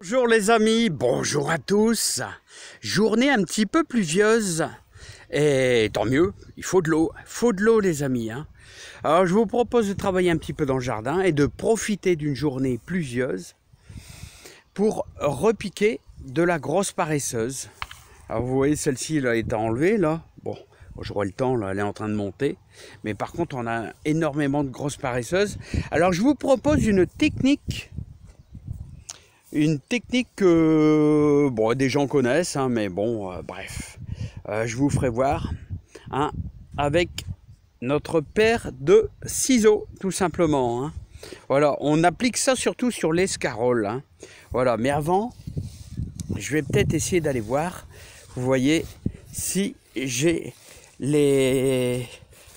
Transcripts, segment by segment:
Bonjour les amis, bonjour à tous. Journée un petit peu pluvieuse et tant mieux, il faut de l'eau les amis. Alors je vous propose de travailler un petit peu dans le jardin et de profiter d'une journée pluvieuse pour repiquer de la grosse paresseuse. Alors vous voyez celle-ci là est enlevée là, bon j'aurai le temps là, elle est en train de monter, mais par contre on a énormément de grosses paresseuses. Alors je vous propose une technique que des gens connaissent, mais bon, bref, je vous ferai voir avec notre paire de ciseaux, tout simplement. Voilà, on applique ça surtout sur l'escarole. Voilà, mais avant, je vais peut-être essayer d'aller voir, vous voyez, si j'ai les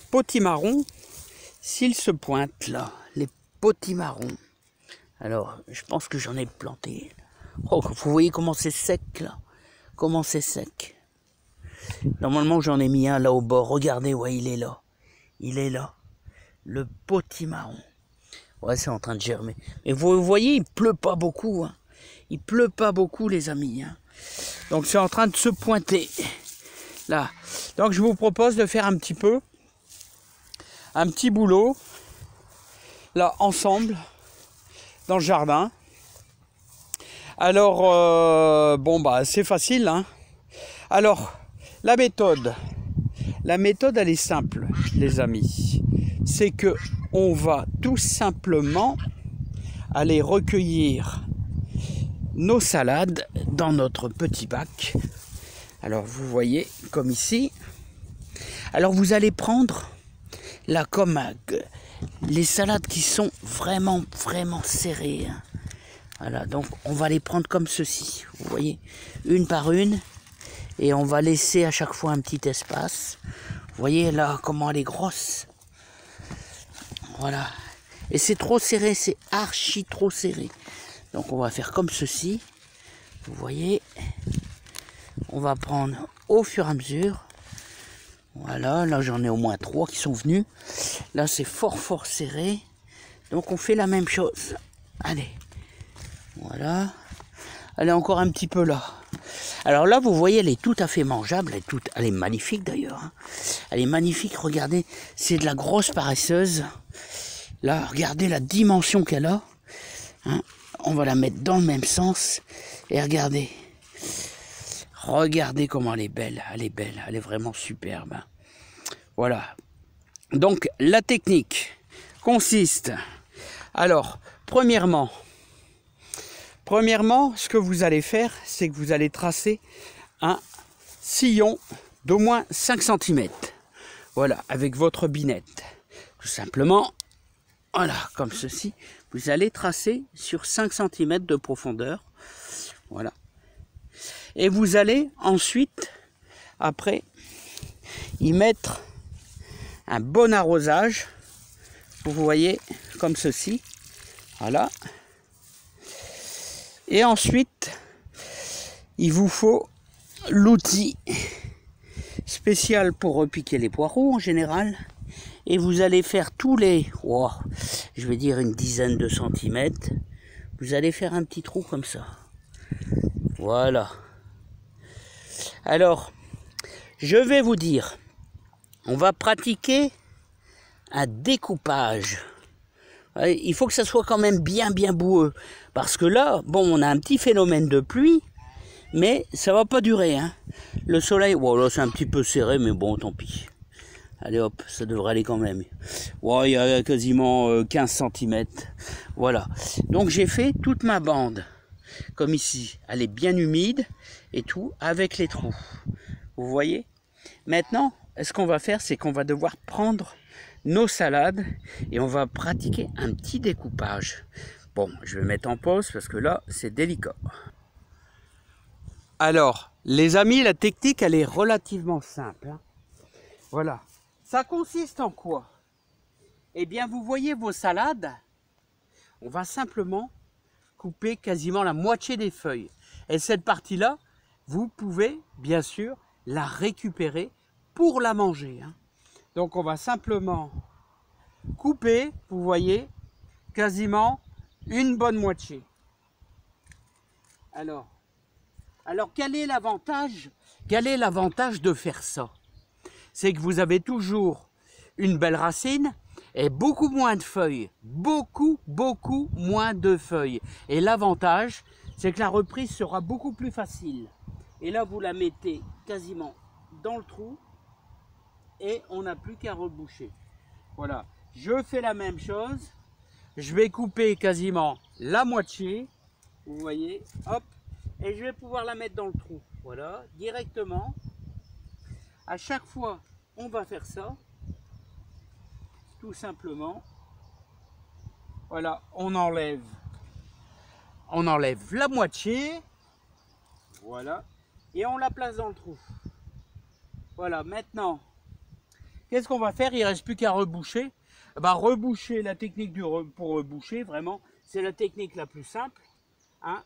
potimarrons, s'ils se pointent là, les potimarrons. Alors, je pense que j'en ai planté. Oh, vous voyez comment c'est sec, là. Comment c'est sec. Normalement, j'en ai mis un là au bord. Regardez, ouais, il est là. Il est là. Le potimarron. Ouais, c'est en train de germer. Mais vous voyez, il pleut pas beaucoup. Il pleut pas beaucoup, les amis. Donc, c'est en train de se pointer. Là. Donc, je vous propose de faire un petit boulot. Là, ensemble. Dans le jardin. Alors, c'est facile. Alors, la méthode, elle est simple, les amis. C'est que on va tout simplement aller recueillir nos salades dans notre petit bac. Alors, vous voyez, comme ici. Alors, vous allez prendre là comme les salades qui sont vraiment serrées. Voilà, donc on va les prendre comme ceci. Vous voyez, une par une. Et on va laisser à chaque fois un petit espace. Vous voyez là comment elle est grosse. Voilà. Et c'est trop serré, c'est archi trop serré. Donc on va faire comme ceci. Vous voyez. On va prendre au fur et à mesure. Voilà, là j'en ai au moins 3 qui sont venus. Là c'est fort serré. Donc on fait la même chose. Allez. Voilà. Elle est encore un petit peu là. Alors là vous voyez elle est tout à fait mangeable. Elle est magnifique d'ailleurs. Elle est magnifique, regardez. C'est de la grosse paresseuse. Là regardez la dimension qu'elle a. On va la mettre dans le même sens. Et regardez. Regardez comment elle est belle, elle est vraiment superbe. Voilà. Donc la technique consiste. Alors, premièrement, ce que vous allez faire, c'est que vous allez tracer un sillon d'au moins 5 cm. Voilà, avec votre binette. Tout simplement, voilà, comme ceci. Vous allez tracer sur 5 cm de profondeur. Voilà. Et vous allez ensuite, après, y mettre un bon arrosage. Vous voyez, comme ceci. Voilà. Et ensuite, il vous faut l'outil spécial pour repiquer les poireaux en général. Et vous allez faire tous les, je vais dire une dizaine de centimètres. Vous allez faire un petit trou comme ça. Voilà. Alors, je vais vous dire, on va pratiquer un découpage. Il faut que ça soit quand même bien boueux. Parce que là, on a un petit phénomène de pluie, mais ça va pas durer. Le soleil, là c'est un petit peu serré, mais bon, tant pis. Allez hop, ça devrait aller quand même. Il y a quasiment 15 cm. Voilà. Donc j'ai fait toute ma bande. Comme ici, elle est bien humide et tout, avec les trous. Vous voyez? Maintenant, ce qu'on va faire, c'est qu'on va devoir prendre nos salades et on va pratiquer un petit découpage. Bon, je vais mettre en pause parce que là, c'est délicat. Alors, les amis, la technique, elle est relativement simple. Voilà. Ça consiste en quoi? Eh bien, vous voyez vos salades, on va simplement couper quasiment la moitié des feuilles. Et cette partie-là, vous pouvez bien sûr la récupérer pour la manger. Donc on va simplement couper, vous voyez, quasiment une bonne moitié. Alors quel est l'avantage? Quel est l'avantage de faire ça? C'est que vous avez toujours une belle racine et beaucoup moins de feuilles. Beaucoup moins de feuilles. Et l'avantage, c'est que la reprise sera beaucoup plus facile. Et là, vous la mettez quasiment dans le trou et on n'a plus qu'à reboucher. Voilà, je fais la même chose. Je vais couper quasiment la moitié. Vous voyez, hop. Et je vais pouvoir la mettre dans le trou. Voilà, directement. À chaque fois, on va faire ça. Tout simplement. Voilà, on enlève la moitié. Voilà. Et on la place dans le trou. Voilà, maintenant, qu'est-ce qu'on va faire? Il ne reste plus qu'à reboucher. Bah, reboucher, la technique pour reboucher, vraiment, c'est la technique la plus simple. Hein?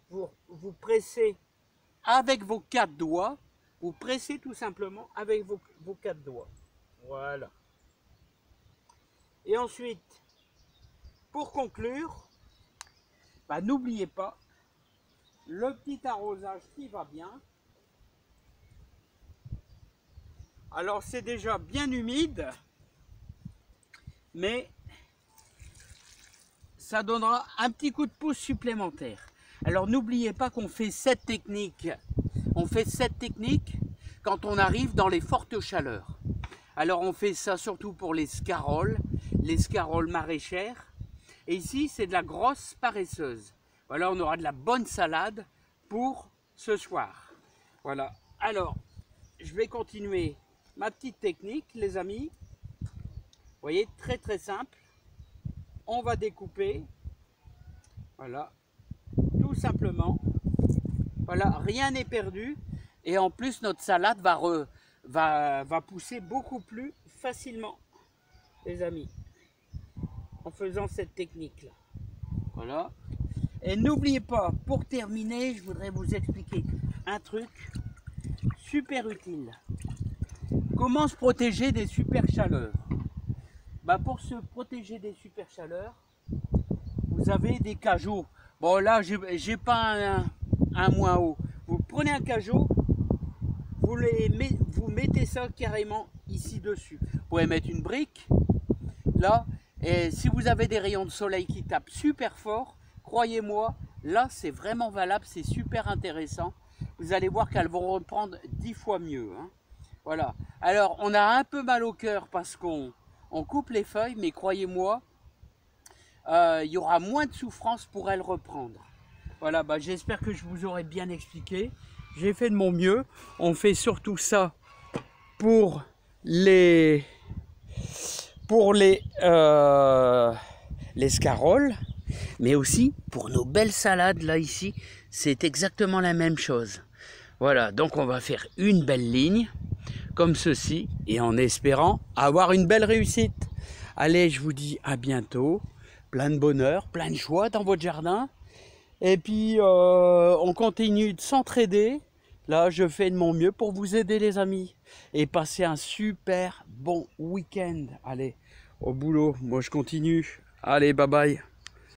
Vous pressez avec vos 4 doigts. Vous pressez tout simplement avec vos 4 doigts. Voilà. Et ensuite, pour conclure, bah, n'oubliez pas le petit arrosage qui va bien. Alors c'est déjà bien humide, mais ça donnera un petit coup de pouce supplémentaire. Alors n'oubliez pas qu'on fait cette technique. On fait cette technique quand on arrive dans les fortes chaleurs. Alors on fait ça surtout pour les scaroles maraîchères. Et ici c'est de la grosse paresseuse. Voilà, on aura de la bonne salade pour ce soir. Voilà, alors je vais continuer ma petite technique les amis. Vous voyez, très simple. On va découper. Voilà, tout simplement. Voilà, rien n'est perdu. Et en plus, notre salade va pousser beaucoup plus facilement, les amis, en faisant cette technique-là. Voilà. Et n'oubliez pas, pour terminer, je voudrais vous expliquer un truc super utile. Comment se protéger des super chaleurs? Bah, pour se protéger des super chaleurs, vous avez des cajots. Bon, là, j'ai pas un moins haut. Vous prenez un cajot, vous mettez ça carrément ici dessus. Vous pouvez mettre une brique, là, et si vous avez des rayons de soleil qui tapent super fort, croyez-moi, là, c'est vraiment valable, c'est super intéressant. Vous allez voir qu'elles vont reprendre 10 fois mieux. Hein. Voilà. Alors, on a un peu mal au cœur parce qu'on coupe les feuilles, mais croyez-moi, il y aura moins de souffrance pour elles reprendre. Voilà, bah, j'espère que je vous aurai bien expliqué. J'ai fait de mon mieux. On fait surtout ça pour les scaroles, mais aussi pour nos belles salades là ici. C'est exactement la même chose. Voilà, donc on va faire une belle ligne comme ceci et en espérant avoir une belle réussite. Allez, je vous dis à bientôt. Plein de bonheur, plein de joie dans votre jardin. Et puis, on continue de s'entraider. Là, je fais de mon mieux pour vous aider, les amis. Et passer un super bon week-end. Allez, au boulot. Moi, je continue. Allez, bye bye.